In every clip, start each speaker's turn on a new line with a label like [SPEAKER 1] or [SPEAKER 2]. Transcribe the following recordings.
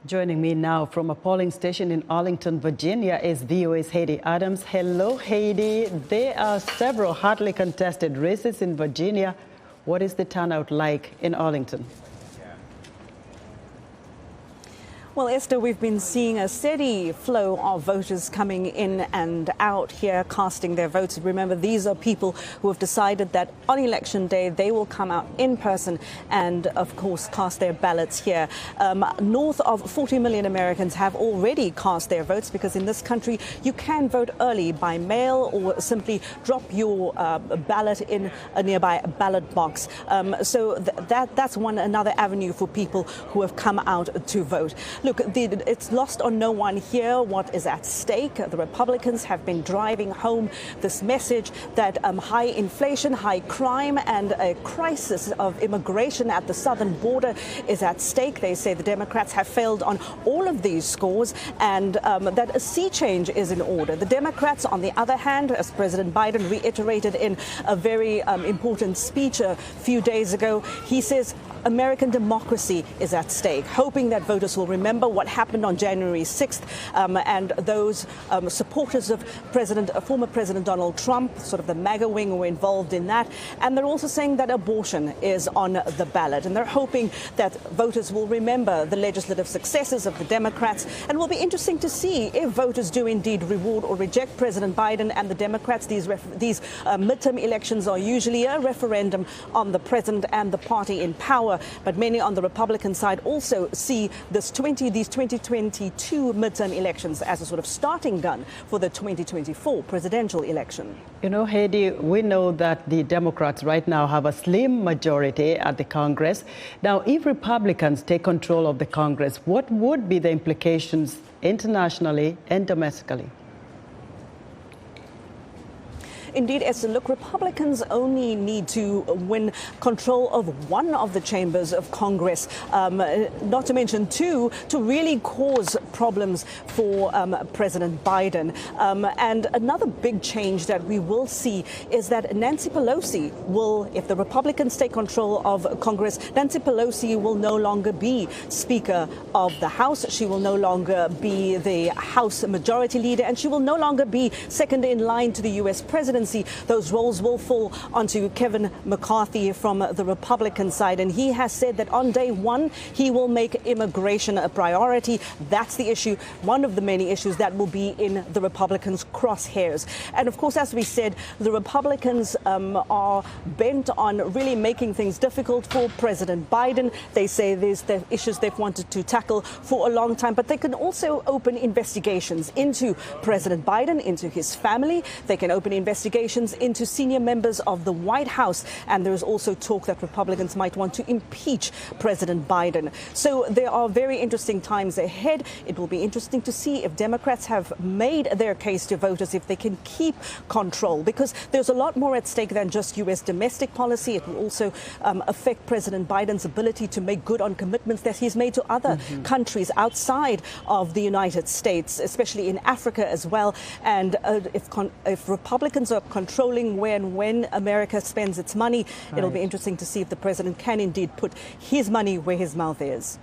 [SPEAKER 1] Joining me now from a polling station in Arlington, Virginia is VOA's Haydé Adams. Hello, Haydé. There are several hotly contested races in Virginia. What is the turnout like in Arlington?
[SPEAKER 2] Well, Esther, we've been seeing a steady flow of voters coming in and out here casting their votes. Remember, these are people who have decided that on election day they will come out in person and, of course, cast their ballots here. North of 40 million Americans have already cast their votes because in this country you can vote early by mail or simply drop your ballot in a nearby ballot box. So that's another avenue for people who have come out to vote. Look, it's lost on no one here what is at stake. The Republicans have been driving home this message that high inflation, high crime and a crisis of immigration at the southern border is at stake. They say the Democrats have failed on all of these scores and that a sea change is in order. The Democrats, on the other hand, as President Biden reiterated in a very important speech a few days ago, he says American democracy is at stake, hoping that voters will remember what happened on January 6th and those supporters of former President Donald Trump, sort of the MAGA wing, were involved in that. And they're also saying that abortion is on the ballot. And they're hoping that voters will remember the legislative successes of the Democrats. And it will be interesting to see if voters do indeed reward or reject President Biden and the Democrats. These midterm elections are usually a referendum on the president and the party in power. But many on the Republican side also see these 2022 midterm elections as a sort of starting gun for the 2024 presidential election.
[SPEAKER 1] You know, Haydé, we know that the Democrats right now have a slim majority at the Congress. Now, if Republicans take control of the Congress, what would be the implications internationally and domestically?
[SPEAKER 2] Indeed, Esther, look, Republicans only need to win control of one of the chambers of Congress, not to mention two, to really cause problems for President Biden. And another big change that we will see is that Nancy Pelosi will, if the Republicans take control of Congress, Nancy Pelosi will no longer be Speaker of the House. She will no longer be the House Majority Leader, and she will no longer be second in line to the U.S. presidency. Those roles will fall onto Kevin McCarthy from the Republican side. And he has said that on day one, he will make immigration a priority. That's the issue, one of the many issues that will be in the Republicans' crosshairs. And of course, as we said, the Republicans are bent on really making things difficult for President Biden. They say there's the issues they've wanted to tackle for a long time, but they can also open investigations into President Biden, into his family. They can open investigations into senior members of the White House. And there is also talk that Republicans might want to impeach President Biden. So there are very interesting times ahead. It will be interesting to see if Democrats have made their case to voters, if they can keep control, because there's a lot more at stake than just U.S. domestic policy. It will also affect President Biden's ability to make good on commitments that he's made to other countries outside of the United States, especially in Africa as well. And if Republicans are controlling where and when America spends its money, it'll be interesting to see if the president can indeed put his money where his mouth is.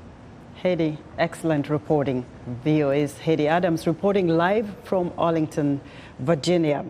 [SPEAKER 1] Haydé, excellent reporting. VOA's Haydé Adams reporting live from Arlington, Virginia.